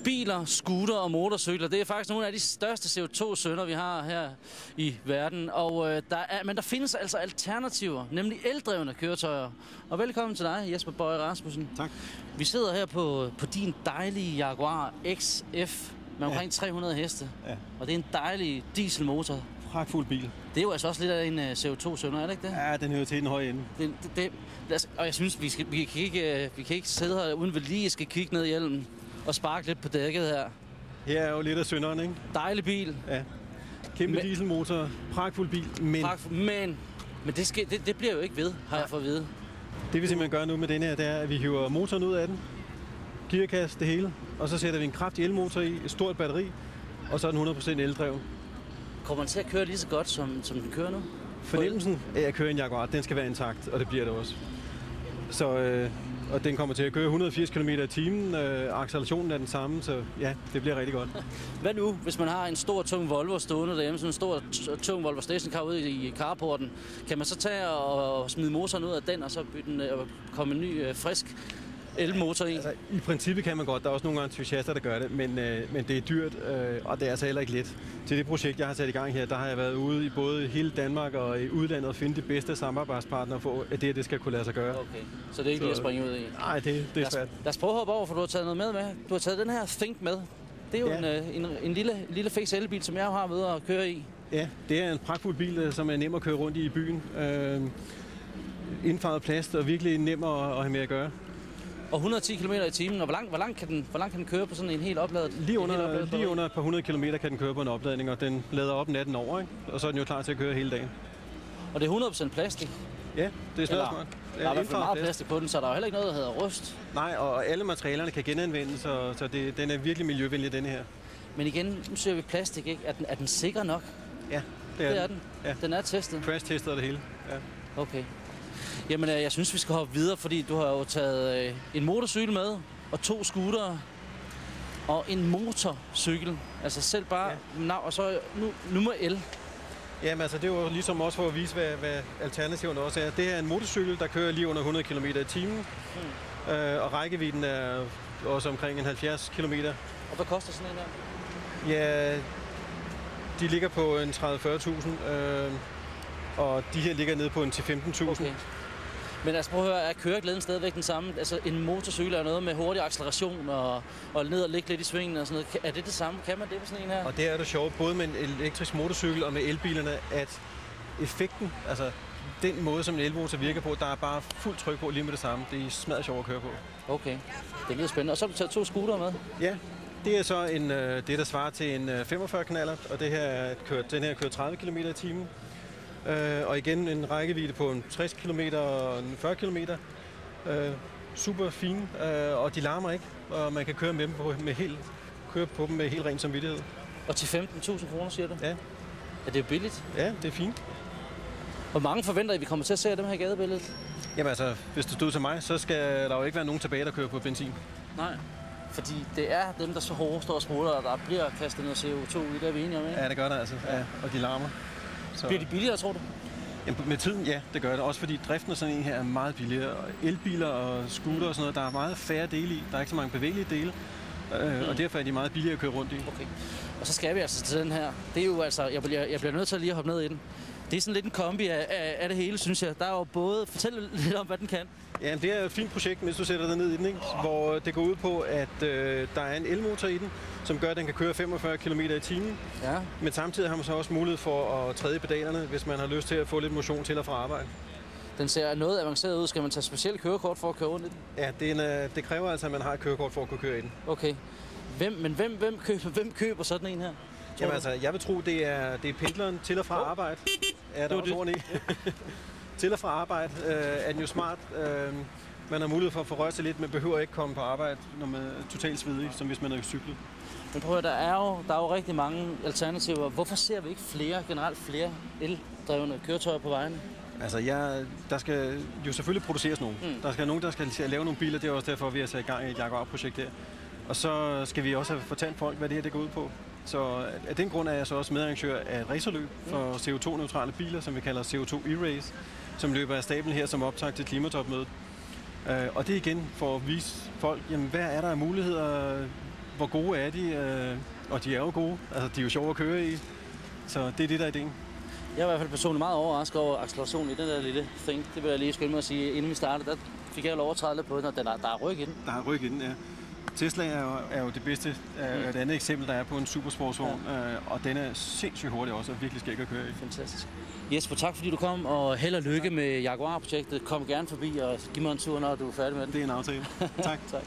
Biler, scooter og motorcykler, det er faktisk nogle af de største CO2-synder, vi har her i verden. Og men der findes altså alternativer, nemlig eldrevne køretøjer. Og velkommen til dig, Jesper Boye Rasmussen. Tak. Vi sidder her på din dejlige Jaguar XF med omkring 300 heste. Ja. Og det er en dejlig dieselmotor. Pragtfuld bil. Det er jo altså også lidt af en CO2-synder, er det ikke det? Ja, den hører til den høje ende. Og jeg synes, vi kan ikke sidde her, uden vi lige skal kigge ned i hjelmen og sparke lidt på dækket her. Her er jo lidt af synderen, ikke? Dejlig bil. Ja. Kæmpe dieselmotor, pragtfuld bil, men... Men det bliver jo ikke ved, har jeg fået at vide. Det vi simpelthen gør nu med den her, det er, at vi hiver motoren ud af den, gearkasse, det hele, og så sætter vi en kraftig elmotor i, et stort batteri, og så er den 100% eldreven. Kommer den til at køre lige så godt, som den kører nu? Fornemmelsen af at køre en Jaguar, den skal være intakt, og det bliver det også. Så, og den kommer til at køre 180 km i timen, accelerationen er den samme, så ja, det bliver rigtig godt. Hvad nu, hvis man har en stor, tung Volvo stående derhjemme, sådan en stor, tung Volvo stationcar ude i carporten, kan man så tage og smide motoren ud af den, og så komme en ny, frisk elmotor i? Altså, i princippet kan man godt. Der er også nogle entusiaster, der gør det, men det er dyrt, og det er altså heller ikke let. Til det projekt, jeg har sat i gang her, der har jeg været ude i både hele Danmark og i udlandet og finde de bedste samarbejdspartnere for, at det skal kunne lade sig gøre. Okay, så det er ikke lige at springe ud i? Nej, det er svært. Lad os prøve at hoppe over, for du har taget noget med. Du har taget den her Think med. Det er jo en lille fix elbil, som jeg har ved at køre i. Ja, det er en pragtfuld bil, som er nem at køre rundt i byen. Indfarvet plast og virkelig nem at have med at gøre. Og 110 km i timen, og hvor langt kan den køre på sådan en helt opladet? Lige under et par 100 km kan den køre på en opladning, og den lader op natten over, ikke? Og så er den jo klar til at køre hele dagen. Og det er 100% plastik? Ja, det er smadret. Der er i hvert fald meget plastik på den, så der er jo heller ikke noget, der hedder rust. Nej, og alle materialerne kan genanvendes, så den er virkelig miljøvenlig, denne her. Men igen, nu ser vi plastik, ikke? Er den sikker nok? Ja, det er den. Ja. Den er testet? Crash-testet og det hele, ja. Okay. Jamen, jeg synes, vi skal hoppe videre, fordi du har jo taget en motorcykel med, og 2 scootere, og en motorcykel. Altså selv bare, og så nummer L. Jamen altså, det er jo ligesom også for at vise, hvad alternativerne også er. Det er en motorcykel, der kører lige under 100 km i timen, og rækkevidden er også omkring en 70 km. Og hvad koster sådan en her? Ja, de ligger på en 30-40.000, og de her ligger nede på en til 15.000. Okay. Men altså prøv at høre, er køreglæden stadigvæk den samme? Altså en motorcykel er noget med hurtig acceleration og ned og ligge lidt i svingen og sådan noget. Er det samme? Kan man det på sådan en her? Og det er det sjovt, både med en elektrisk motorcykel og med elbilerne, at effekten, altså den måde, som en elmotor virker på, der er bare fuld tryk på lige med det samme. Det er smadret sjovt at køre på. Okay, det lyder spændende. Og så har du taget 2 scootere med? Ja, det er så det, der svarer til en 45-knaller, og den her kører 30 km i timen. Og igen en rækkevidde på en 60 km og en 40 km. Super fine, og de larmer ikke, og man kan køre med dem køre på dem med helt ren samvittighed. Og til 15.000 kroner, siger du? Ja. Er det billigt? Ja, det er fint. Hvor mange forventer I, vi kommer til at se dem her i gadebilledet? Jamen altså, hvis det stod til mig, så skal der jo ikke være nogen tilbage, der kører på benzin. Nej, fordi det er dem, der så hårdt står og smutter, og der bliver kastet noget CO2 ud, det er vi enige om, ikke? Ja, det gør der altså, ja. Og de larmer. Så. Bliver de billigere, tror du? Jamen, med tiden, ja, det gør det. Også fordi driften af sådan en her er meget billigere. Elbiler og scooter og sådan noget, der er meget færre dele i. Der er ikke så mange bevægelige dele. Og derfor er de meget billigere at køre rundt i. Okay. Og så skal vi altså til den her. Det er jo altså, jeg bliver nødt til at lige at hoppe ned i den. Det er sådan lidt en kombi af det hele, synes jeg. Der er jo både... Fortæl lidt om, hvad den kan. Ja, det er et fint projekt, hvis du sætter dig ned i den, ikke? Hvor det går ud på, at der er en elmotor i den, som gør, at den kan køre 45 km i timen. Ja. Men samtidig har man så også mulighed for at træde pedalerne, hvis man har lyst til at få lidt motion til og fra arbejde. Den ser noget avanceret ud. Skal man tage specielt kørekort for at køre rundt i den? Ja, det kræver altså, at man har et kørekort for at kunne køre i den. Okay. Hvem køber sådan en her? Jamen altså, jeg vil tro, det er pendleren til og fra arbejde. Ja, der er også ordentligt. Til og fra arbejde er den jo smart. Man har mulighed for at få rørt sig lidt, men behøver ikke komme på arbejde, når man er totalt svedig, som hvis man er cyklet. Men prøv at der er jo rigtig mange alternativer. Hvorfor ser vi ikke generelt flere eldrevne køretøjer på vejene? Altså, der skal jo selvfølgelig produceres nogen. Der skal nogen, der skal lave nogle biler. Det er også derfor, vi har sat i gang i et Jaguar-projekt der. Og så skal vi også have fortalt folk, hvad det her det går ud på. Så af den grund er jeg så også medarrangør af et racerløb for CO2-neutrale biler, som vi kalder CO2 E-Race, som løber af stablen her som optakt til klimatopmødet. Og det er igen for at vise folk, jamen, hvad er der af muligheder, hvor gode er de? Og de er jo gode. Altså, de er jo sjove at køre i. Så det er det, der er ideen. Jeg er i hvert fald personligt meget overrasket over accelerationen i den der lille thing. Det vil jeg lige skynde mig at sige. Inden vi startede, der fik jeg lov at træde lidt på den, og der er ryg i den. Der er ryg i den, ja. Tesla er jo det bedste. Et andet eksempel, der er på en supersportsvogn. Ja. Og den er sindssygt hurtig også, og virkelig skæg at køre i. Fantastisk. Jesper, tak fordi du kom, og held og lykke med Jaguar-projektet. Kom gerne forbi og giv mig en tur, når du er færdig med den. Det er en aftale. Tak. Tak.